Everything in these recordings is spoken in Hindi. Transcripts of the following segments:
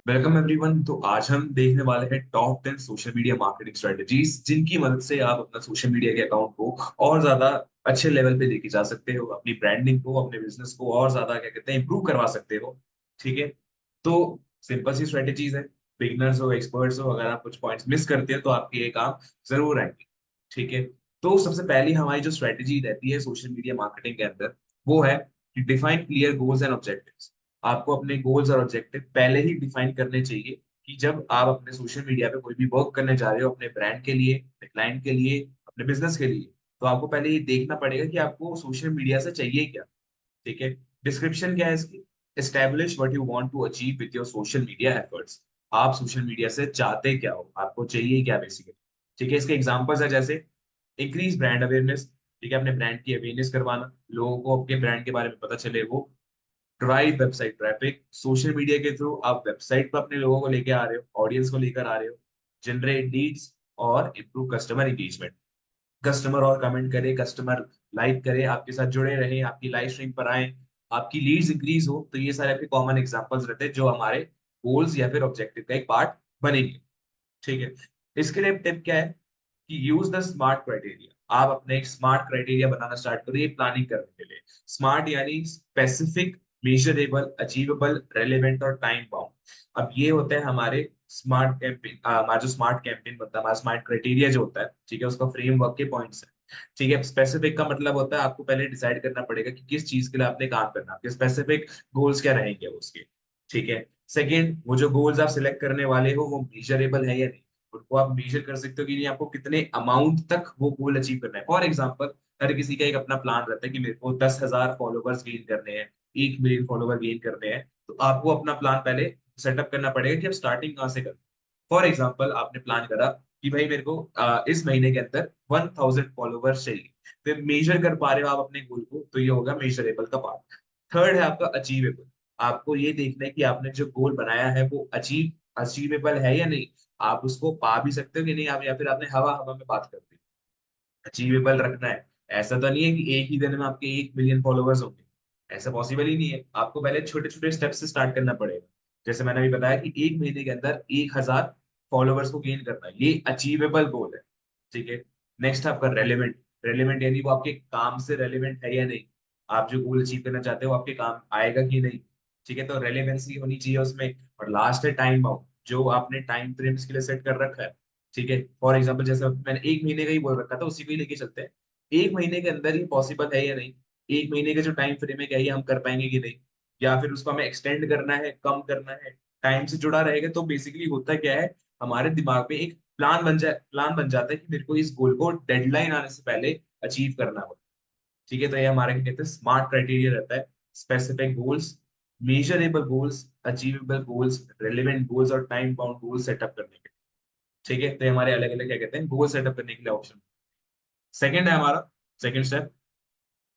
Welcome everyone. तो आज हम देखने वाले हैं top 10 social media marketing strategies जिनकी मदद से आप अपना सोशल मीडिया के अकाउंट को और ज्यादा अच्छे लेवल पे लेके जा सकते हो, अपनी ब्रांडिंग को, अपने बिजनेस को और ज्यादा क्या कहते हैं इंप्रूव करवा सकते हो। ठीक है। तो सिंपल सी स्ट्रेटजीज है। बिगिनर्स हो, एक्सपर्ट्स हो, अगर आप कुछ पॉइंट्स मिस करते हैं तो आपके ये काम जरूर आएंगे। ठीक है। तो सबसे पहली हमारी जो स्ट्रेटजी रहती है सोशल मीडिया मार्केटिंग के अंदर, वो है define clear goals and objectives. आपको अपने गोल्स और ऑब्जेक्टिव पहले ही डिफाइन करने चाहिए कि जब आप अपने सोशल मीडिया पे कोई भी वर्क करने जा रहे हो, अपने ब्रांड के लिए, अपने क्लाइंट के लिए, अपने बिजनेस के लिए, तो आपको पहले ये देखना पड़ेगा कि आपको सोशल मीडिया से चाहिए क्या। ठीक है। डिस्क्रिप्शन क्या है इसकी? Establish what you want to achieve with your social media efforts. आप सोशल मीडिया से चाहते क्या हो, आपको चाहिए क्या बेसिकली। ठीक है। इसके एग्जांपल्स है जैसे इंक्रीज ब्रांड अवेयरनेस। ठीक है, अपने ब्रांड की अवेयरनेस करवाना, लोगों को आपके ब्रांड के बारे में पता चले। वो drive website traffic, social media के थ्रू आप वेबसाइट पर अपने लोगों को लेके आ रहे हो, ऑडियंस को लेकर आ रहे हो। जनरेट लीड्स और इम्प्रूव कस्टमर एंगेजमेंट। कस्टमर और कमेंट करे, कस्टमर लाइक करे, आपके साथ जुड़े रहे, आपकी लाइव स्ट्रीम पर आए, आपकी लीड्स इंक्रीज हो। तो ये सारे आपके कॉमन एग्जांपल्स रहते हैं जो हमारे गोल्स या फिर ऑब्जेक्टिव का एक पार्ट बनेंगे। ठीक है। इसके लिए टिप क्या है कि यूज द स्मार्ट क्राइटेरिया। आप अपने एक स्मार्ट क्राइटेरिया बनाना स्टार्ट करिए प्लानिंग करने के लिए। स्मार्ट यानी स्पेसिफिक, मेजरेबल, अचीवेबल, रेलेवेंट और टाइम बाउंड। अब ये होते हैं हमारे स्मार्ट कैंपेन। हमारा जो स्मार्ट कैंपेन बनता है, हमारा स्मार्ट क्राइटेरिया जो होता है, ठीक है, उसका फ्रेमवर्क के पॉइंट्स है। ठीक है। स्पेसिफिक का मतलब होता है आपको पहले डिसाइड करना पड़ेगा कि किस चीज के लिए आपने काम करना है, आपके स्पेसिफिक गोल्स क्या रहेंगे उसके। ठीक है। सेकंड, वो जो गोल्स आप सिलेक्ट करने वाले हो वो मेजरेबल है या नहीं। उनको आप मेजर कर सकते हो कि नहीं, आपको कितने अमाउंट तक वो गोल अचीव करना है। फॉर एग्जाम्पल, हर किसी का एक अपना प्लान रहता है कि मेरे को 10,000 फॉलोवर्स गेन करने हैं, 1 मिलियन फॉलोवर गेन करने हैं। तो आपको अपना प्लान पहले सेटअप करना पड़ेगा कि आप स्टार्टिंग कहाँ से करें। फॉर एग्जाम्पल, आपने प्लान करा कि भाई मेरे को इस महीने के अंदर 1,000 फॉलोवर्स चाहिए। तो मेजर कर पा रहे हो आप अपने गोल को, तो ये होगा मेजरेबल का पार्ट। थर्ड है आपका अचीवेबल। आपको ये देखना है कि आपने जो गोल बनाया है वो अचीवेबल है या नहीं। आप उसको पा भी सकते हो कि नहीं, आप या फिर आपने हवा हवा में बात कर दी। अचीवेबल रखना है। ऐसा तो नहीं है कि एक ही दिन में आपके 1 मिलियन फॉलोवर्स होंगे। ऐसा पॉसिबल ही नहीं है। आपको पहले छोटे छोटे स्टेप से स्टार्ट करना पड़ेगा। जैसे मैंने अभी बताया कि 1 महीने के अंदर 1,000 फॉलोवर्स को गेन करना है, ये अचीवेबल गोल है। ठीक है। नेक्स्ट आपका रेलेवेंट। रेलेवेंट यानी वो आपके काम से रेलेवेंट है या नहीं। आप जो गोल अचीव करना चाहते हो आपके काम आएगा कि नहीं। ठीक है। तो रेलेवेंसी होनी चाहिए उसमें। और लास्ट है टाइम बाउंड, जो आपने टाइम फ्रेम्स के लिए सेट कर रखा है। ठीक है। फॉर एग्जाम्पल, जैसे मैंने 1 महीने का ही बोल रखा था, उसी को ही लेके चलते हैं। 1 महीने के अंदर ही पॉसिबल है या नहीं। 1 महीने का जो टाइम फ्रेम है, क्या ये हम कर पाएंगे कि नहीं, या फिर उसको हमें एक्सटेंड करना है, कम करना है। टाइम से जुड़ा रहेगा तो बेसिकली होता क्या है, हमारे दिमाग में एक प्लान बन जाता है कि मेरे को इस गोल को डेडलाइन आने से पहले अचीव करना होगा। ठीक है। तो ये हमारे क्या कहते हैं स्मार्ट क्राइटेरिया रहता है। Specific goals, measurable goals, achievable goals, relevant goals और टाइम बाउंड गोल्स सेटअप करने के। ठीक है। तो ये हमारे अलग अलग क्या कहते हैं गोल सेटअप करने के लिए ऑप्शन। सेकंड है हमारा, second step,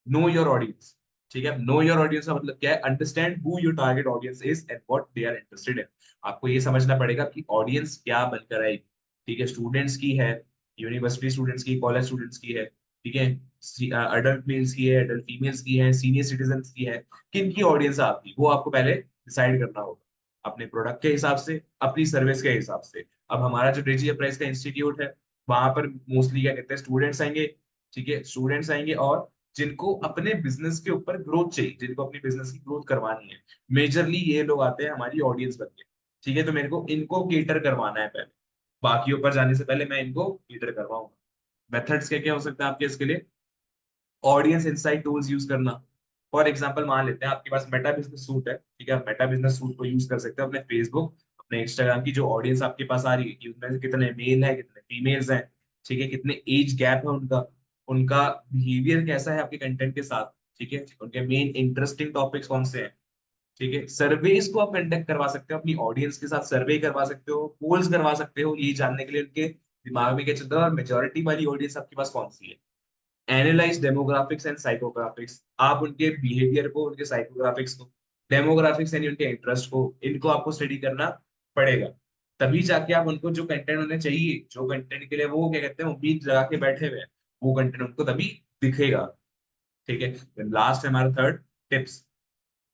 know your audience. ठीक है। नो योर ऑडियंस का मतलब क्या है? Understand who your target audience is and what they are interested in. आपको ये समझना पड़ेगा कि ऑडियंस क्या बनकर आएगी। ठीक है। स्टूडेंट्स की है, यूनिवर्सिटी स्टूडेंट्स की, कॉलेज स्टूडेंट्स की है। ठीक है। अडल्ट मेल्स की है, अडल्ट फीमेल्स की है, सीनियर सिटीजन की है। किन की ऑडियंस है आपकी, वो आपको पहले डिसाइड करना होगा अपने प्रोडक्ट के हिसाब से, अपनी सर्विस के हिसाब से। अब हमारा जो डिजिटल प्राइस का इंस्टीट्यूट है, वहां पर मोस्टली क्या कहते हैं स्टूडेंट्स आएंगे। ठीक है। स्टूडेंट्स आएंगे और जिनको अपने बिजनेस के ऊपर ग्रोथ चाहिए, जिनको अपनी बिजनेस की ग्रोथ करवानी है, मेजरली ये लोग आते हैं हमारी ऑडियंस बन के। ठीक है। तो मेरे को इनको केटर करवाना है पहले, बाकी ऊपर जाने से पहले मैं इनको केटर करवाऊंगा। मेथड्स क्या क्या हो सकते हैं आपके इसके लिए? ऑडियंस इंसाइट टूल्स यूज करना। फॉर एग्जांपल, मान लेते हैं आपके पास मेटा बिजनेस सूट है। ठीक है। आप मेटा बिजनेस सूट को यूज कर सकते हो अपने फेसबुक, अपने इंस्टाग्राम की जो ऑडियंस आपके पास आ रही है कि उनमें से कितने मेल है, कितने फीमेल्स हैं। ठीक है। कितने एज गैप है उनका, उनका बिहेवियर कैसा है आपके कंटेंट के साथ। ठीक है। उनके मेन इंटरेस्टिंग टॉपिक्स कौन से हैं। ठीक है। सर्वेस को आप कंडक्ट करवा सकते हो, अपनी ऑडियंस के साथ सर्वे करवा सकते हो, पोल्स करवा सकते हो, ये जानने के लिए उनके दिमाग में क्या चलता है और मेजोरिटी वाली ऑडियंस आपके पास कौन सी है। Analyse demographics and psychographics. आप उनके बिहेवियर को, उनके साइकोग्राफिक्स को, डेमोग्राफिक्स यानी उनके इंटरेस्ट को, इनको आपको स्टडी करना पड़ेगा। तभी जाके आप उनको जो कंटेंट उन्हें चाहिए, जो कंटेंट के लिए वो क्या कहते हैं उम्मीद लगा के बैठे हुए हैं, वो कंटेंट उनको तभी दिखेगा। ठीक है। लास्ट है हमारा थर्ड, टिप्स।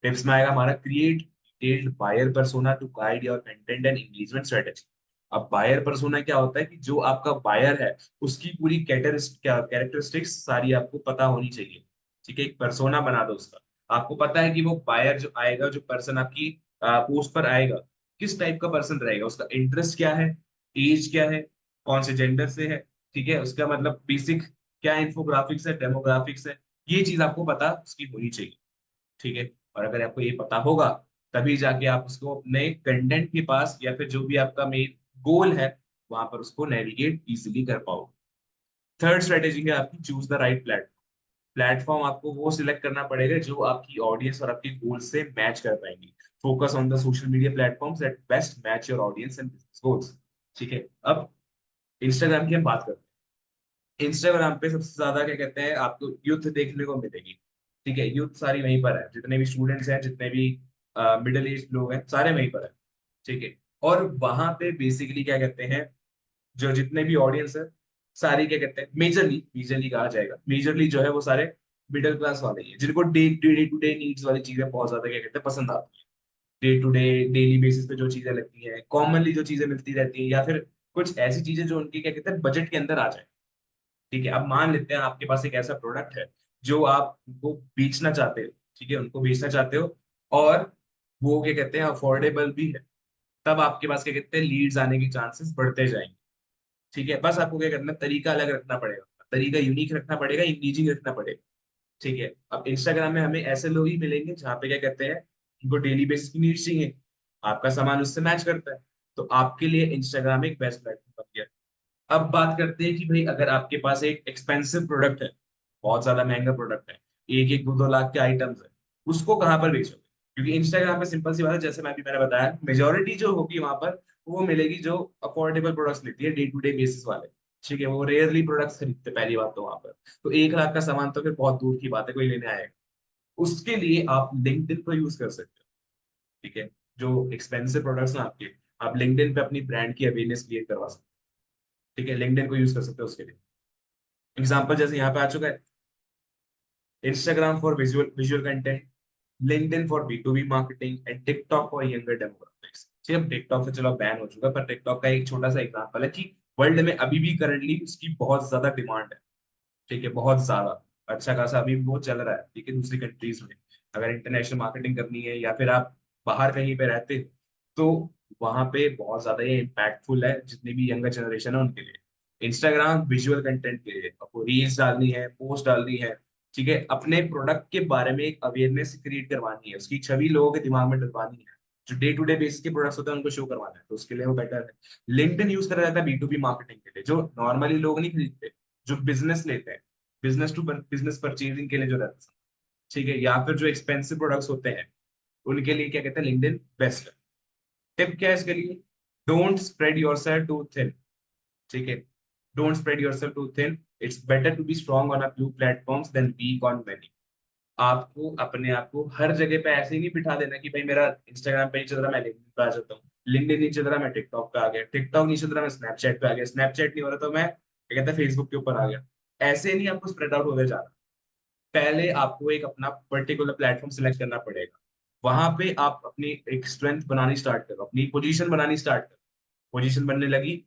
टिप्स में आएगा हमारा create detailed buyer persona to guide your content and engagement strategy. अब बायर पर्सोना क्या होता है कि जो आपका बायर है उसकी पूरी कैरेक्टरिस्टिक्स सारी आपको पता होनी चाहिए। ठीक है, एक पर्सोना बना दो उसका। आपको पता है कि वो बायर जो आएगा, जो पर्सन आपकी पोस्ट पर आएगा, किस टाइप का पर्सन रहेगा, उसका इंटरेस्ट क्या है, एज क्या है, कौन से जेंडर से है, ठीक है, उसका मतलब बेसिक क्या इन्फोग्राफिक्स है, डेमोग्राफिक्स है, ये चीज आपको पता उसकी होनी चाहिए। ठीक है, और अगर आपको ये पता होगा तभी जाके आप उसको अपने कंटेंट के पास या फिर जो भी आपका मेन गोल है वहां पर उसको नेविगेट इजिली कर पाओगे। थर्ड स्ट्रेटेजी है आपकी, choose the right platform. Platform आपको वो सिलेक्ट करना पड़ेगा जो आपकी ऑडियंस और आपकी गोल से मैच कर पाएंगी। Focus on the social media platforms that best match your audience and business goals. ठीक है, अब इंस्टाग्राम की हम बात करते हैं। इंस्टाग्राम पे सबसे ज्यादा क्या कहते हैं आपको यूथ देखने को मिलेगी। ठीक है, यूथ सारी वहीं पर है, जितने भी स्टूडेंट्स हैं, जितने भी मिडिल एज लोग हैं, सारे वहीं पर है। ठीक है, और वहां पे बेसिकली क्या कहते हैं, जो जितने भी ऑडियंस है सारी क्या कहते हैं, मेजरली मेजरली कहा जाएगा, मेजरली जो है वो सारे मिडिल क्लास वाले ही हैं, जिनको डे टू डे नीड्स वाली चीजें बहुत ज्यादा क्या कहते हैं पसंद आती है। Day to day daily basis पे जो चीजें लगती हैं, कॉमनली जो चीजें मिलती रहती हैं, या फिर कुछ ऐसी चीजें जो उनकी क्या कहते हैं बजट के अंदर आ जाए। ठीक है, अब मान लेते हैं आपके पास एक ऐसा प्रोडक्ट है जो आप उनको बेचना चाहते हो। ठीक है, उनको बेचना चाहते हो और वो क्या कहते हैं अफोर्डेबल भी है। तब आपके पास क्या कहते हैं लीड्स आने के चांसेस बढ़ते जाएंगे। ठीक है, बस आपको क्या करना है, तरीका अलग रखना पड़ेगा, तरीका यूनिक रखना पड़ेगा, इंगेजिंग रखना पड़ेगा। ठीक है, अब इंस्टाग्राम में हमें ऐसे लोग ही मिलेंगे जहाँ पे क्या कहते हैं उनको डेली बेसिस की नीड्स चाहिए, आपका सामान उससे मैच करता है, तो आपके लिए इंस्टाग्राम एक बेस्ट प्लेटफॉर्म बन गया। अब बात करते हैं कि भाई अगर आपके पास एक एक्सपेंसिव प्रोडक्ट है, बहुत ज्यादा महंगा प्रोडक्ट है, एक एक दो दो लाख के आइटम्स है, उसको कहाँ पर बेचोगे? क्योंकि इंस्टाग्राम पे सिंपल सी बात है, जैसे मैंने बताया, मेजोरिटी जो होगी वहां पर वो मिलेगी जो अफोर्डेबल प्रोडक्ट्स लेती है, डे टू डे बेसिस वाले। ठीक है, वो रेयरली प्रोडक्ट्स खरीदते, पहली बात तो वहां पर। तो 1 लाख का सामान तो फिर बहुत दूर की बात है कोई लेने आएगा। उसके लिए आप लिंक्डइन को यूज कर सकते हो। ठीक है, जो एक्सपेंसिव प्रोडक्ट्स ना आपके, आप लिंक्डइन पे अपनी ब्रांड की अवेयरनेस क्रिएट करवा सकते हो। ठीक है, लिंक्डइन को यूज कर सकते हो उसके लिए। एग्जाम्पल जैसे यहाँ पे आ चुका है, Instagram for visual visual content, LinkedIn for B2B marketing and TikTok for younger demographics. ठीक है, टिकटॉक तो चलो बैन हो चुका है, पर टिकटॉक का एक छोटा सा एग्जांपल है कि वर्ल्ड में अभी भी करंटली उसकी बहुत ज्यादा डिमांड है। ठीक है, बहुत ज्यादा अच्छा खासा अभी भी वो चल रहा है। ठीक है, दूसरी कंट्रीज में अगर इंटरनेशनल मार्केटिंग करनी है या फिर आप बाहर कहीं पे रहते हो, तो वहां पे बहुत ज्यादा ये इम्पैक्टफुल है जितनी भी यंगर जनरेशन है उनके लिए। इंस्टाग्राम विजुअल कंटेंट के लिए आपको रील्स डालनी है, पोस्ट डालनी है। ठीक है, अपने प्रोडक्ट के बारे में एक अवेयरनेस क्रिएट करवानी है, उसकी छवि लोगों के दिमाग में डलवानी है। जो डे टू डे बेसिस के प्रोडक्ट्स होते हैं उनको शो करवाना है, तो उसके लिए वो बेटर है। लिंक्डइन यूज करा जाता है B2B मार्केटिंग के लिए, जो नॉर्मली लोग नहीं खरीदते, जो बिजनेस लेते हैं, बिजनेस टू बिजनेस परचेजिंग के लिए जो रहता है। ठीक है, या फिर जो एक्सपेंसिव प्रोडक्ट्स होते हैं उनके लिए क्या कहते हैं लिंक्डइन बेस्ट है। टिप क्या है इसके लिए? Don't spread yourself too thin. ठीक है, don't spread yourself too thin. It's better to be strong on a few platforms than weak on many. आपको अपने आप को हर जगह पे ऐसे ही नहीं बिठा देना कि भाई मेरा इंस्टाग्राम पे नहीं चल रहा मैं लिंक्डइन पे आ जाता हूँ, लिंक्डइन नहीं चल रहा मैं टिकटॉक पे आ गया, टिकटॉक नहीं चल रहा मैं स्नैपचैट पे आ गया, स्नैपचैट नहीं हो रहा तो मैं क्या कहते हैं फेसबुक के ऊपर आ गया। ऐसे नहीं आपको स्प्रेड आउट होते जाना। पहले आपको एक अपना पर्टिकुलर प्लेटफॉर्म सिलेक्ट करना पड़ेगा, वहां पे आप अपनी एक स्ट्रेंथ बनानी स्टार्ट करो, अपनी पोजीशन बनानी स्टार्ट करो। पोजीशन बनने लगी,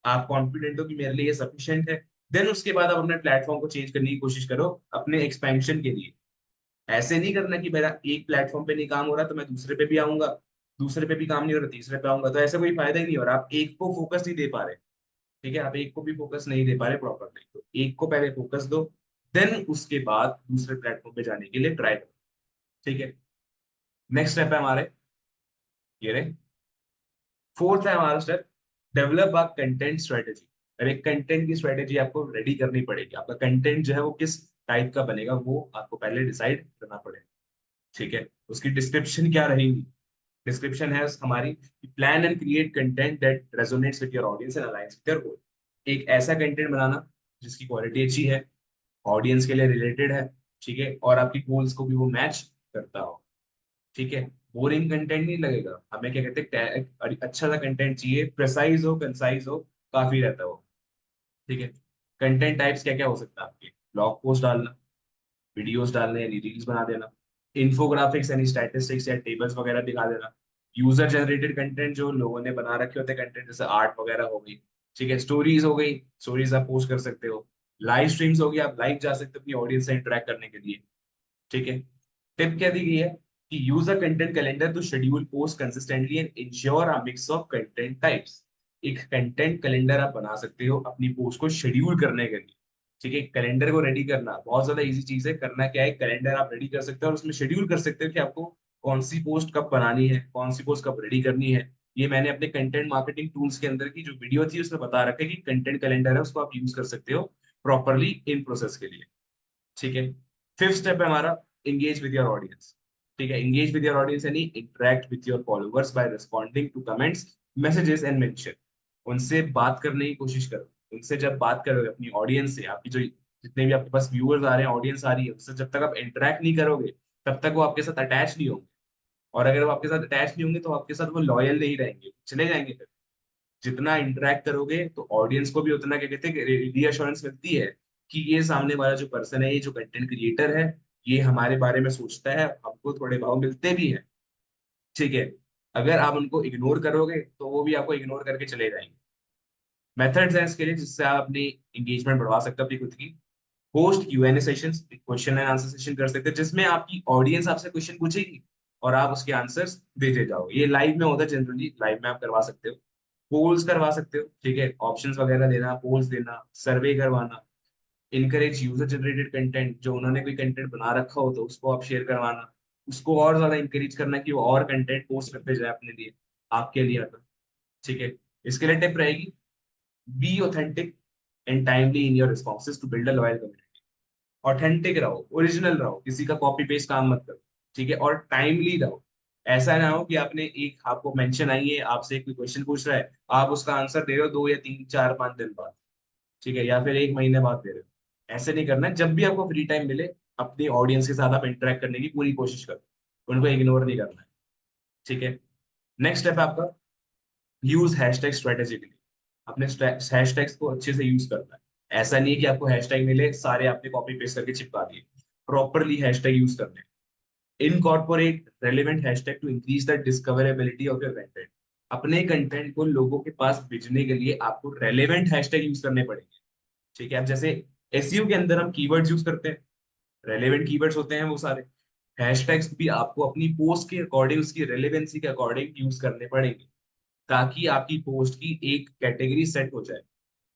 आप कॉन्फिडेंट हो कि मेरे लिए ये सफिशिएंट है, देन उसके बाद आप अपने प्लेटफॉर्म को चेंज करने की कोशिश करो अपने एक्सपेंशन के लिए। ऐसे नहीं करना कि मेरा एक प्लेटफॉर्म पे नहीं काम हो रहा तो मैं दूसरे पे भी आऊंगा, दूसरे पे भी काम नहीं हो रहा तीसरे पे आऊंगा, तो ऐसा कोई फायदा ही नहीं हो रहा, आप एक को फोकस नहीं दे पा रहे। ठीक है, आप एक को भी फोकस नहीं दे पा रहे प्रॉपरली, तो एक को पहले फोकस दो, देन उसके बाद दूसरे प्लेटफॉर्म पे जाने के लिए ट्राई करो। ठीक है, नेक्स्ट स्टेप है हमारे ये रहे, फोर्थ है हमारा step, develop a content strategy. अब एक कंटेंट की स्ट्रेटेजी आपको रेडी करनी पड़ेगी, आपका कंटेंट जो है वो किस टाइप का बनेगा वो आपको पहले डिसाइड करना पड़ेगा। ठीक है, उसकी डिस्क्रिप्शन क्या रहेगी? डिस्क्रिप्शन है हमारी, plan and create content that resonates with your audience and aligns with your goal. एक ऐसा कंटेंट बनाना जिसकी क्वालिटी अच्छी है, ऑडियंस के लिए रिलेटेड है, ठीक है, और आपकी गोल्स को भी वो मैच करता हो। ठीक है, बोरिंग कंटेंट नहीं लगेगा हमें, क्या कहते हैं अच्छा सा कंटेंट चाहिए, प्रिसाइज हो, कंसाइज हो, काफी रहता हो। ठीक है, कंटेंट टाइप्स क्या क्या हो सकता है आपके? ब्लॉग पोस्ट डालना, वीडियोस डालने यानी रील्स बना देना, इन्फोग्राफिक्स यानी स्टैटिस्टिक्स या टेबल्स वगैरह दिखा देना। यूजर जनरेटेड कंटेंट जो लोगों ने बना रखे होते हैं कंटेंट, जैसे आर्ट वगैरह हो गई, ठीक है, स्टोरीज हो गई, स्टोरीज आप पोस्ट कर सकते हो। लाइव स्ट्रीम्स हो गई, आप लाइव जा सकते हो अपनी ऑडियंस से इंटरेक्ट करने के लिए, ठीक है। टिप क्या दी गई है कि use a content calendar to schedule post consistently and ensure a mix of content types. एक कंटेंट कैलेंडर आप बना सकते हो अपनी पोस्ट को शेड्यूल करने के लिए, ठीक है। कैलेंडर को रेडी करना बहुत ज्यादा इजी चीज है। करना क्या है, कैलेंडर आप रेडी कर सकते हो और उसमें शेड्यूल कर सकते हो कि आपको कौन सी पोस्ट कब बनानी है, कौन सी पोस्ट कब रेडी करनी है। ये मैंने अपने कंटेंट मार्केटिंग टूल्स के अंदर की जो वीडियो थी उसमें बता रखा है कि कंटेंट कैलेंडर है, उसको आप यूज कर सकते हो प्रॉपरली इन प्रोसेस के लिए, ठीक है। फिफ्थ स्टेप है हमारा एंगेज विद योर ऑडियंस, ठीक है। एंगेज विद योर ऑडियंस यानी interact with your followers by responding to comments, messages and mention. उनसे बात करने की कोशिश करो। उनसे जब बात करोगे अपनी ऑडियंस से, आपकी जो जितने भी आपके पास व्यूअर्स आ रहे हैं, ऑडियंस आ रही है, उससे जब तक आप इंटरेक्ट नहीं करोगे तब तक वो आपके साथ अटैच नहीं होंगे। और अगर वो आपके साथ अटैच नहीं होंगे तो आपके साथ वो लॉयल नहीं रहेंगे, चले जाएंगे फिर। जितना इंटरेक्ट करोगे तो ऑडियंस को भी उतना क्या कहते हैं रीअश्योरेंस मिलती है कि ये सामने वाला जो पर्सन है, ये जो कंटेंट क्रिएटर है, ये हमारे बारे में सोचता है, हमको थोड़े भाव मिलते भी हैं, ठीक है। अगर आप उनको इग्नोर करोगे तो वो भी आपको इग्नोर करके चले जाएंगे। मेथड्स हैं इसके लिए जिससे आप अपनी एंगेजमेंट बढ़वा सकते हो अपनी खुद की। Host Q&A sessions, question and answer session कर सकते हैं जिसमें आपकी ऑडियंस आपसे क्वेश्चन पूछेगी और आप उसके आंसर्स देते जाओगे। ये लाइव में होता है, जनरली लाइव में आप करवा सकते हो। पोल्स करवा सकते हो, ठीक है, ऑप्शंस वगैरह देना, पोल्स देना, सर्वे करवाना। इनकरेज यूजर जनरेटेड कंटेंट, जो उन्होंने कोई कंटेंट बना रखा हो तो उसको आप शेयर करवाना, उसको और ज्यादा इंकरेज करना कि वो और कंटेंट पोस्ट करते जाए अपने लिए, आपके लिए मतलब, ठीक है। इसके लिए टिप रहेगी, be authentic and timely in your responses to build a loyal community. Authentic रहो, ओरिजिनल रहो, किसी का कॉपी पेस्ट काम मत करो, ठीक है। और टाइमली रहो। ऐसा ना हो कि आपने एक आपको मेंशन आई है, आपसे एक क्वेश्चन पूछ रहा है, आप उसका आंसर दे रहे हो 2 या 3 4 5 दिन बाद, ठीक है, या फिर 1 महीने बाद दे रहे हो। ऐसे नहीं करना है। जब भी आपको फ्री टाइम मिले अपनी ऑडियंस के साथ आप इंटरेक्ट करने की पूरी कोशिश करो, उनको इग्नोर नहीं करना है, ठीक है। नेक्स्ट स्टेप है आपका यूज हैशटैग स्ट्रेटेजिकली। अपने हैशटैग्स को अच्छे से यूज करना है। ऐसा नहीं है कि आपको हैशटैग मिले सारे आपने कॉपी पेस्ट करके चिपका दिए। प्रॉपरली हैशटैग यूज करने हैं। Incorporate relevant hashtag to increase the discoverability of your content. अपने कंटेंट को लोगों के पास भेजने के लिए आपको रेलेवेंट हैशटैग यूज करने पड़ेंगे, ठीक है। अब जैसे एसईओ के अंदर हम कीवर्ड्स यूज करते हैं, रेलेवेंट कीवर्ड्स होते हैं वो सारे। हैशटैग्स भी आपको अपनी पोस्ट के अकॉर्डिंग, उसकी रेलेवेंसी के अकॉर्डिंग यूज करने पड़ेंगे, ताकि आपकी पोस्ट की एक कैटेगरी सेट हो जाए,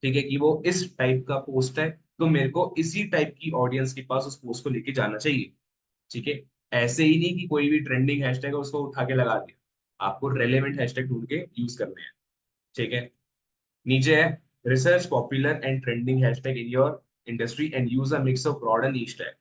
ठीक है, कि वो इस टाइप का पोस्ट है तो मेरे को इसी टाइप की ऑडियंस के पास उस पोस्ट को लेके जाना चाहिए, ठीक है। ऐसे ही नहीं कि कोई भी ट्रेंडिंग हैशटैग है उसको उठा के लगा दिया। आपको रेलेवेंट हैशटैग ढूंढ के यूज करने हैं, ठीक है। नीचे है research popular and trending hashtag in your industry and use a mix of broad and niche tag,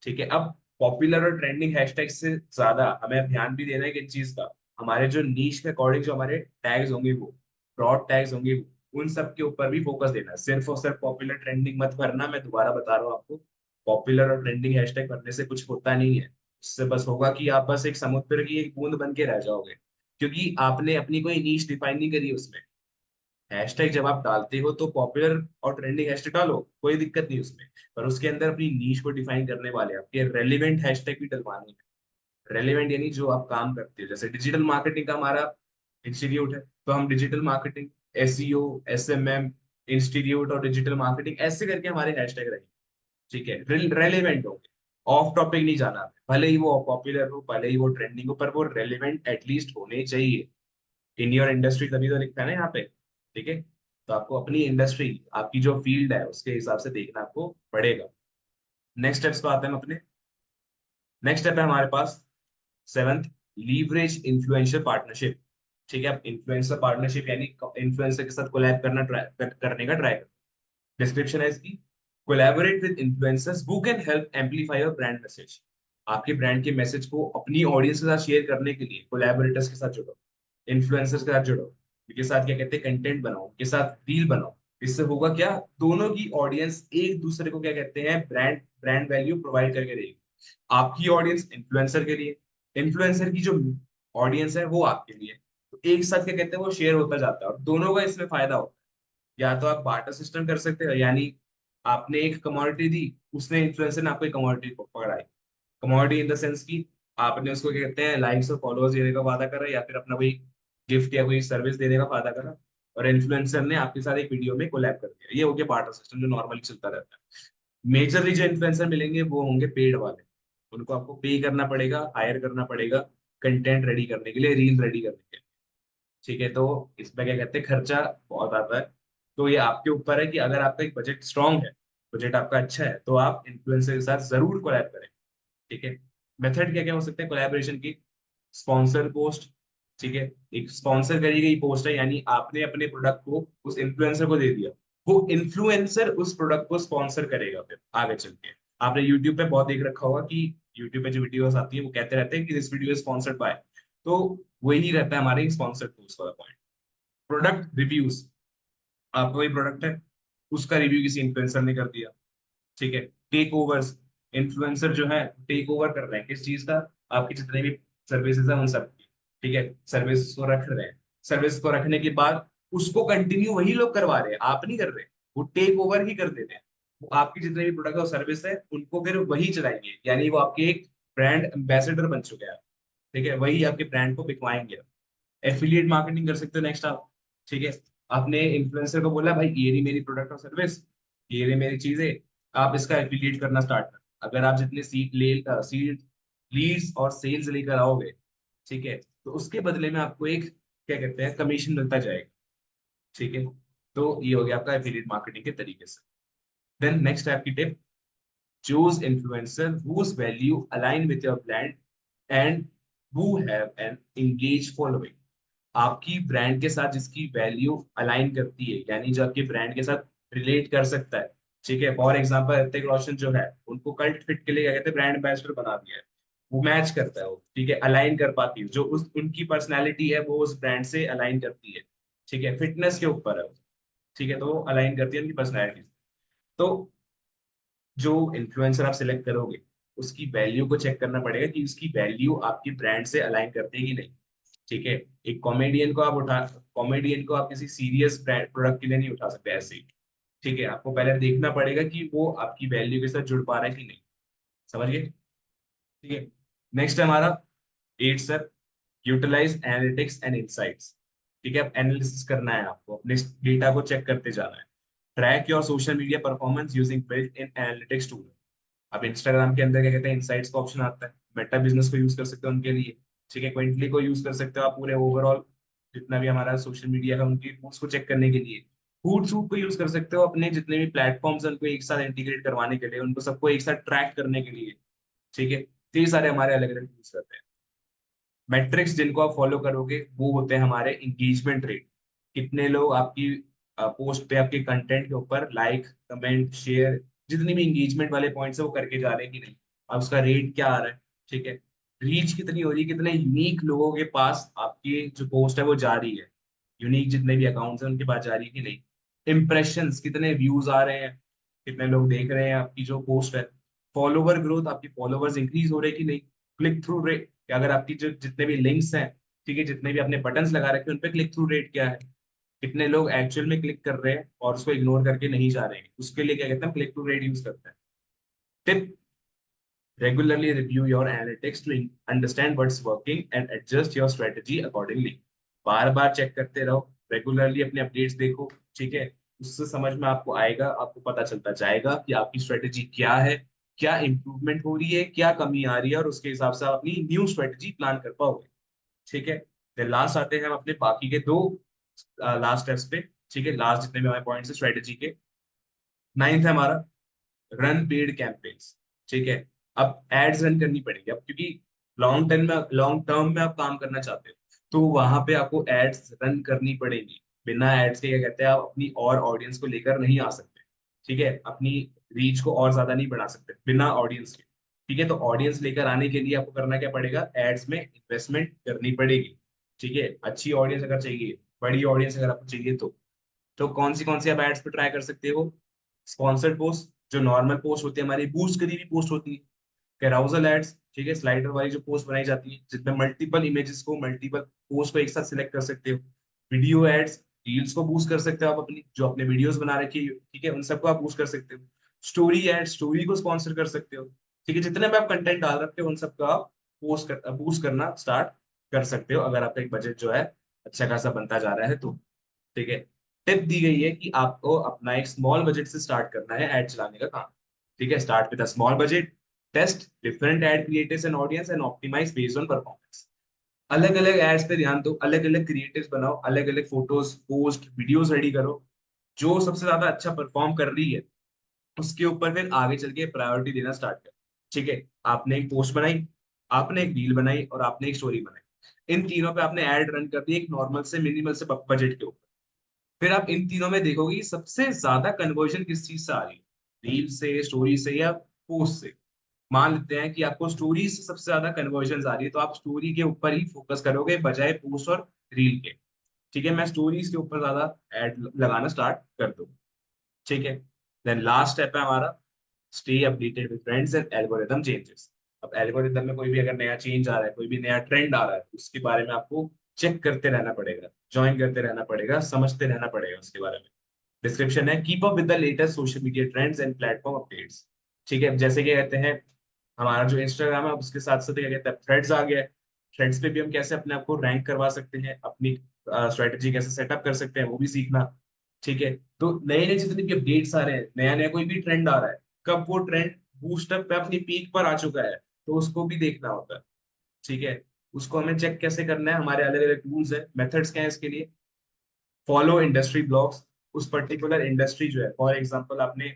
ठीक है। अब पॉपुलर और ट्रेंडिंग हैशटैग से ज्यादा हमें ध्यान भी देना है कि चीज का हमारे जो नीश के अकॉर्डिंग जो हमारे टैग्स होंगे, वो ब्रॉड टैग्स होंगे, उन सब के ऊपर भी फोकस देना है। सिर्फ और सिर्फ पॉपुलर ट्रेंडिंग मत भरना। मैं दोबारा बता रहा हूँ आपको, पॉपुलर और ट्रेंडिंग हैशटैग भरने से कुछ होता नहीं है। उससे बस होगा कि आप बस एक समुद्र की एक बूंद बन के रह जाओगे, क्योंकि आपने अपनी कोई नीश डिफाइन नहीं करी उसमें। हैशटैग जब आप डालते हो तो पॉपुलर और ट्रेंडिंग हैशटैग डालो, कोई दिक्कत नहीं उसमें, पर उसके अंदर अपनी नीश को डिफाइन करने वाले आपके रेलिवेंट हैशटैग भी डलवाने हैं। रेलिवेंट यानी जो आप काम करते हो, जैसे डिजिटल मार्केटिंग का हमारा इंस्टीट्यूट है तो हम digital marketing, SEO, SMM institute और डिजिटल मार्केटिंग ऐसे करके हमारे हैशटैग रहेंगे, ठीक है। रेलिवेंट होंगे, ऑफ टॉपिक नहीं जाना। भले ही वो पॉपुलर हो, भले ही वो ट्रेंडिंग हो, पर वो रेलिवेंट एटलीस्ट होने चाहिए। इन योर इंडस्ट्री तभी तो लिखता है ना यहाँ पे, ठीक है। तो आपको अपनी इंडस्ट्री, आपकी जो फील्ड है उसके हिसाब से देखना आपको पड़ेगा। नेक्स्ट स्टेप्स पे आते हैं हम अपने। नेक्स्ट स्टेप है हमारे पास सेवंथ, लीवरेज इन्फ्लुएंसर पार्टनरशिप, ठीक है। अब इन्फ्लुएंसर पार्टनरशिप यानी इन्फ्लुएंसर के साथ कोलैब करने का ट्राई करो। डिस्क्रिप्शन है इसकी, collaborate with influencers who can help amplify your brand message. आपके ब्रांड के मैसेज को अपनी ऑडियंस के साथ शेयर करने के लिए कोलैबोरेटर्स के साथ जुड़ो, इन्फ्लुएंसर्स के साथ जुड़ो, उनके साथ क्या कहते हैं कंटेंट बनाओ, उनके साथ रील बनाओ। इससे होगा क्या, दोनों की ऑडियंस एक दूसरे को क्या कहते हैं ब्रांड ब्रांड वैल्यू प्रोवाइड करके देगी। आपकी ऑडियंस इन्फ्लुएंसर के लिए, इन्फ्लुएंसर की जो ऑडियंस है वो आपके लिए, तो एक साथ क्या कहते हैं वो शेयर होता जाता है और दोनों का इसमें फायदा होता है। या तो आप बार्टर सिस्टम कर सकते हो, यानी आपने एक कमोडिटी दी, उसने इन्फ्लुएंसर ने आपको एक कमोडिटी पकड़ाई। कमोडिटी इन द सेंस की आपने उसको क्या कहते हैं लाइक्स और फॉलोअर्स देने का वादा करा, या फिर अपना कोई गिफ्ट या कोई सर्विस देने का वादा करा, और इन्फ्लुएंसर ने आपके साथ एक वीडियो में कोलैब कर दिया। ये हो गया बार्टर सिस्टम जो नॉर्मली चलता रहता है। मेजरली जो इन्फ्लुएंसर मिलेंगे वो होंगे पेड वाले। उनको आपको पे करना पड़ेगा, हायर करना पड़ेगा कंटेंट रेडी करने के लिए, रील रेडी करने के लिए। ठीक है, तो इसमें क्या कहते हैं खर्चा बहुत आता है। तो ये आपके ऊपर है कि अगर आपका एक बजट स्ट्रांग है, बजट आपका अच्छा है, तो आप इन्फ्लुएंसर के साथ जरूर कोलैब करें। ठीक है, मेथड क्या क्या हो सकते हैं कोलैबोरेशन की? Sponsor post. ठीक है, एक स्पॉन्सर करी गई पोस्ट है, यानी आपने अपने प्रोडक्ट को उस इन्फ्लुएंसर को दे दिया, वो इन्फ्लुएंसर उस प्रोडक्ट को स्पॉन्सर करेगा फिर आगे चल के। आपने यूट्यूब पे बहुत देख रखा होगा कि यूट्यूब पे जो वीडियोस आती है वो कहते रहते हैं कि this video is sponsored by. तो वही रहता है हमारे स्पॉन्सर्ड पोस्ट वाला पॉइंट। प्रोडक्ट रिव्यूज, आपका कोई प्रोडक्ट है, उसका रिव्यू किसी इन्फ्लुएंसर ने कर दिया। ठीक है, टेक ओवर्स, इन्फ्लुएंसर जो है टेक ओवर कर रहे हैं किस चीज का? आपकी जितने भी सर्विसेज है उन सब की। ठीक है, सर्विस को रख रहे हैं, सर्विस को रखने के बाद उसको कंटिन्यू वही लोग करवा रहे हैं, आप नहीं कर रहे, वो टेक ओवर ही कर देते हैं। वो आपकी जितने भी प्रोडक्ट और सर्विस है उनको फिर वही चलाएंगे, यानी वो आपके एक ब्रांड एम्बेसडर बन चुके हैं। ठीक है, वही आपके ब्रांड को बिकवाएंगे। एफिलिएट मार्केटिंग कर सकते हो नेक्स्ट आप। ठीक है, आपने इन्फ्लुएंसर को बोला भाई ये रही मेरी प्रोडक्ट और सर्विस, ये रही मेरी चीजें, आप इसका एफिलिएट करना स्टार्ट कर। अगर आप जितने सीड लीड्स और सेल्स लेकर आओगे, ठीक है, तो उसके बदले में आपको एक क्या कहते हैं कमीशन मिलता जाएगा। ठीक है, तो ये हो गया आपका एफिलिएट मार्केटिंग के तरीके से। देन नेक्स्ट है आपकी tip, choose influencer whose value align with your brand and who have an engaged following। आपकी ब्रांड के साथ जिसकी वैल्यू अलाइन करती है, यानी जो आपके ब्रांड के साथ रिलेट कर सकता है। ठीक है, फॉर एग्जांपल ऋतिक रोशन जो है, उनको कल्ट फिट के लिए क्या कहते हैं ब्रांड एम्बेसडर बना दिया है। वो मैच करता है, वो ठीक है अलाइन कर पाती है, जो उस उनकी पर्सनैलिटी है वो उस ब्रांड से अलाइन करती है। ठीक है, फिटनेस के ऊपर है वो। ठीक है, तो वो अलाइन करती है उनकी पर्सनैलिटी। तो जो इन्फ्लुएंसर आप सिलेक्ट करोगे, उसकी वैल्यू को चेक करना पड़ेगा कि उसकी वैल्यू आपकी ब्रांड से अलाइन करते हैं कि नहीं। ठीक है, एक कॉमेडियन को आप किसी सीरियस प्रोडक्ट के लिए नहीं उठा सकते ऐसे ही। ठीक है, आपको पहले देखना पड़ेगा कि वो आपकी वैल्यू के साथ जुड़ पा रहा है कि नहीं। समझ गए? ठीक है, नेक्स्ट है हमारा 8 sir, utilize analytics and insights. ठीक है, अब एनालिसिस करना है आपको, अपने डेटा को चेक करते जाना है। Track your social media performance using built in analytics tool. अब इंस्टाग्राम के अंदर क्या कहते हैं इनसाइट्स का ऑप्शन आता है, मेटा बिजनेस को यूज कर सकते हो उनके लिए। ठीक है, क्विंटली को यूज कर सकते हो आप पूरे ओवरऑल जितना भी हमारा सोशल मीडिया है उनकी पोस्ट को चेक करने के लिए। फूड सूट को यूज कर सकते हो अपने जितने भी प्लेटफॉर्म्स हैं उनको एक साथ इंटीग्रेट करवाने के लिए, उनको सबको एक साथ ट्रैक करने के लिए। ठीक है, तो ये सारे हमारे अलग अलग टूल्स रहते हैं। मैट्रिक्स जिनको आप फॉलो करोगे वो होते हैं हमारे इंगेजमेंट रेट। कितने लोग आपकी पोस्ट पे आपके कंटेंट के ऊपर लाइक कमेंट शेयर, जितनी भी इंगेजमेंट वाले पॉइंट्स है वो करके जा रहे हैं कि नहीं। अब उसका रेट क्या आ रहा है। ठीक है, रीच कितनी हो रही है, कितने यूनिक लोगों के पास आपकी जो पोस्ट है वो जा रही है, यूनिक जितने भी अकाउंट्स हैं उनके पास जा रही है कि नहीं। इम्प्रेशंस, कितने व्यूज आ रहे हैं, कितने लोग देख रहे हैं आपकी जो पोस्ट है। फॉलोवर ग्रोथ, आपकी फॉलोवर्स इंक्रीज हो रहे हैं कि नहीं। क्लिक थ्रू रेट, कि अगर आपकी जो जितने भी लिंक्स हैं, ठीक है, जितने भी आपने बटन्स लगा रखे हैं उन पे क्लिक थ्रू रेट क्या है, कितने लोग एक्चुअल में क्लिक कर रहे हैं और उसको इग्नोर करके नहीं जा रहे हैं, उसके लिए क्या कहते हैं क्लिक थ्रू रेट यूज करते हैं। Tip, regularly review your analytics to understand what's working and adjust your strategy accordingly। बार बार चेक करते रहो, रेगुलरली अपने अपडेट्स देखो। ठीक है, उससे समझ में आपको आएगा, आपको पता चलता जाएगा कि आपकी स्ट्रेटेजी क्या है, क्या इंप्रूवमेंट हो रही है, क्या कमी आ रही है, और उसके हिसाब से आप अपनी न्यू स्ट्रेटेजी प्लान कर पाओगे। ठीक है, फिर लास्ट आते हैं हम अपने बाकी के दो लास्ट स्टेप्स पे। ठीक है, लास्ट जितने भी हमारे पॉइंट्स है स्ट्रेटेजी के, नाइन्थ है हमारा रन पेड कैंपेन्स। ठीक है, अब एड्स रन करनी पड़ेगी अब, क्योंकि लॉन्ग टर्म में आप काम करना चाहते हो, तो वहां पे आपको एड्स रन करनी पड़ेगी। बिना एड्स के क्या कहते हैं आप अपनी और ऑडियंस को लेकर नहीं आ सकते। ठीक है, अपनी रीच को और ज्यादा नहीं बढ़ा सकते बिना ऑडियंस के। ठीक है, तो ऑडियंस लेकर आने के लिए आपको करना क्या पड़ेगा, एड्स में इन्वेस्टमेंट करनी पड़ेगी। ठीक है, अच्छी ऑडियंस अगर चाहिए, बड़ी ऑडियंस अगर आपको चाहिए, तो कौन सी आप एड्स पे ट्राई कर सकते हो? स्पॉन्सर्ड पोस्ट, जो नॉर्मल पोस्ट होती है हमारी बूस्ट करी हुई पोस्ट होती है। कैराउजल एड्स, ठीक है, स्लाइडर वाली जो पोस्ट बनाई जाती है जिसमें मल्टीपल इमेजेस को, मल्टीपल पोस्ट को एक साथ सिलेक्ट कर सकते हो। वीडियो एड्स, रील्स को बूस्ट कर सकते हो आप, अपनी जो अपने वीडियोस बना रखी है, ठीक है, उन सबको आप बूस्ट कर सकते हो। स्टोरी एड, स्टोरी को स्पॉन्सर कर सकते हो। ठीक है, जितने भी आप कंटेंट डाल रखे हो उन सबका आप बूस्ट करना स्टार्ट कर सकते हो, अगर आपका एक बजट जो है अच्छा खासा बनता जा रहा है तो। ठीक है। टिप दी गई है कि आपको अपना एक स्मॉल बजट से स्टार्ट करना है एड चलाने का काम। ठीक है, start with a small budget, test different ad creatives and audience and optimize based on performance. अलग अलग एड्स पे ध्यान दो, अलग अलग क्रिएटिव्स बनाओ, अलग अलग फोटोज पोस्ट वीडियोस रेडी करो, जो सबसे ज्यादा अच्छा परफॉर्म कर रही है उसके ऊपर फिर आगे चल के प्रायोरिटी देना स्टार्ट कर। ठीक है, आपने एक पोस्ट बनाई, आपने एक रील बनाई और आपने एक स्टोरी बनाई, इन तीनों पे आपने ऐड रन कर दी एक नॉर्मल से मिनिमल से बजट के ऊपर। फिर आप इन तीनों में देखोगे कि सबसे ज्यादा कन्वर्जन किस चीज से आ रही है, रील से, स्टोरी से या पोस्ट से। मान लेते हैं कि आपको स्टोरी से सबसे ज्यादा कन्वर्जन आ रही है, तो आप स्टोरी के ऊपर ही फोकस करोगे बजाय पोस्ट और रील के। ठीक है, मैं स्टोरीज के ऊपर ज्यादा एड लगाना स्टार्ट कर दूँ। ठीक है। देन लास्ट स्टेप है हमारा, stay updated with trends and algorithm changes. अब एल्गोरिदम में कोई भी अगर नया चेंज आ रहा है, कोई भी नया ट्रेंड आ रहा है, तो उसके बारे में आपको चेक करते रहना पड़ेगा, ज्वाइन करते रहना पड़ेगा, समझते रहना पड़ेगा उसके बारे में। डिस्क्रिप्शन है, keep up with the latest social media trends and platform updates. ठीक है, जैसे कि कहते हैं हमारा जो इंस्टाग्राम है उसके साथ साथ क्या कहते हैं थ्रेड्स आ गया है। थ्रेड्स पे भी हम कैसे अपने आप को रैंक करवा सकते हैं, अपनी स्ट्रेटेजी कैसे सेटअप कर सकते हैं, वो भी सीखना। ठीक है, तो नए नए जितने भी अपडेट्स आ रहे हैं, नया नया कोई भी ट्रेंड आ रहा है, कब वो ट्रेंड बूस्टअप पे अपनी पीक पर आ चुका है, तो उसको भी देखना होता है। ठीक है, उसको हमें चेक कैसे करना है, हमारे अलग अलग टूल्स है, मेथड्स क्या है इसके लिए। फॉलो इंडस्ट्री ब्लॉग्स, उस पर्टिकुलर इंडस्ट्री जो है, फॉर एग्जांपल आपने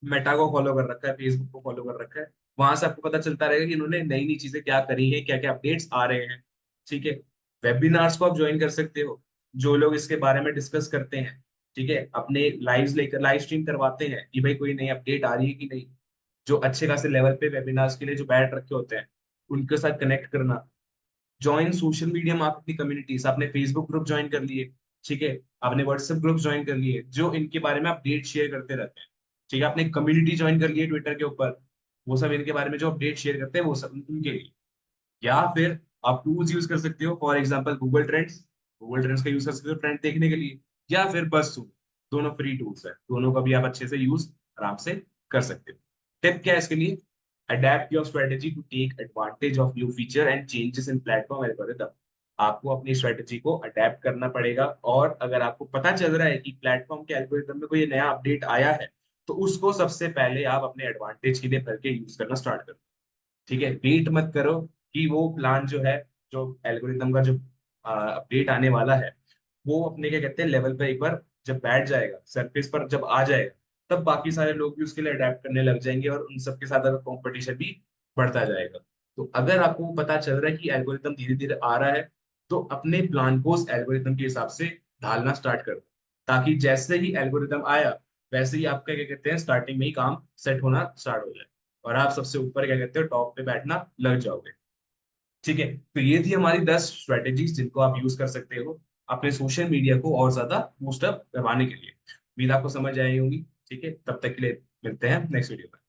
मेटा को फॉलो कर रखा है, फेसबुक को फॉलो कर रखा है, वहां से आपको पता चलता रहेगा कि इन्होंने नई नई चीजें क्या करी है, क्या क्या अपडेट्स आ रहे हैं। ठीक है, वेबिनार्स को आप ज्वाइन कर सकते हो, जो लोग इसके बारे में डिस्कस करते हैं। ठीक है, अपने लाइव लेकर लाइव स्ट्रीम करवाते हैं कि भाई कोई नई अपडेट आ रही है कि नहीं। जो अच्छे खासे लेवल पे वेबिनार्स के लिए जो बैठ रखे होते हैं, उनके साथ कनेक्ट करना। Join social media marketing communities, आपने फेसबुक ग्रुप ज्वाइन कर लिए। ठीक है, आपने व्हाट्सएप ग्रुप ज्वाइन कर लिए जो इनके बारे में अपडेट शेयर करते रहते हैं। ठीक है, आपने कम्युनिटी ज्वाइन कर लिए ट्विटर के ऊपर, वो सब इनके बारे में जो अपडेट शेयर करते हैं वो सब उनके लिए। या फिर आप टूल्स यूज कर सकते हो, for example Google trends, Google trends का यूज कर सकते हो ट्रेंड देखने के लिए। या फिर बस दोनों फ्री टूल्स है, दोनों का भी आप अच्छे से यूज आराम से कर सकते हो। टिप क्या है इसके लिए, adapt your strategy to take advantage of new feature and changes in platform algorithm. आपको अपनी स्ट्रेटेजी को अडेप्ट करना पड़ेगा, और अगर आपको पता चल रहा है कि प्लेटफॉर्म के एल्गोरिथम में कोई नया अपडेट आया है, तो उसको सबसे पहले आप अपने एडवांटेज के लिए भर के यूज करना स्टार्ट करो। ठीक है, वेट मत करो कि वो प्लान जो है, जो एल्गोरिदम का जो अपडेट आने वाला है, वो अपने क्या कहते हैं लेवल पर एक बार जब बैठ जाएगा, सरफेस पर जब आ जाएगा, तब बाकी सारे लोग भी उसके लिए अडेप्ट करने लग जाएंगे और उन सबके साथ अगर कंपटीशन भी बढ़ता जाएगा। तो अगर आपको पता चल रहा है कि एल्गोरिदम धीरे धीरे आ रहा है, तो अपने प्लान को उस एल्गोरिदम के हिसाब से ढालना स्टार्ट कर दो, ताकि जैसे ही एल्गोरिदम आया वैसे ही आपका क्या कहते हैं स्टार्टिंग में ही काम सेट होना स्टार्ट हो जाए, और आप सबसे ऊपर क्या कहते हो टॉप पे बैठना लग जाओगे। ठीक है, तो ये थी हमारी 10 स्ट्रेटेजीज जिनको आप यूज कर सकते हो अपने सोशल मीडिया को और ज्यादा बूस्ट अप करवाने के लिए। उम्मीद आपको समझ आई होंगी। ठीक है, तब तक के लिए मिलते हैं नेक्स्ट वीडियो में।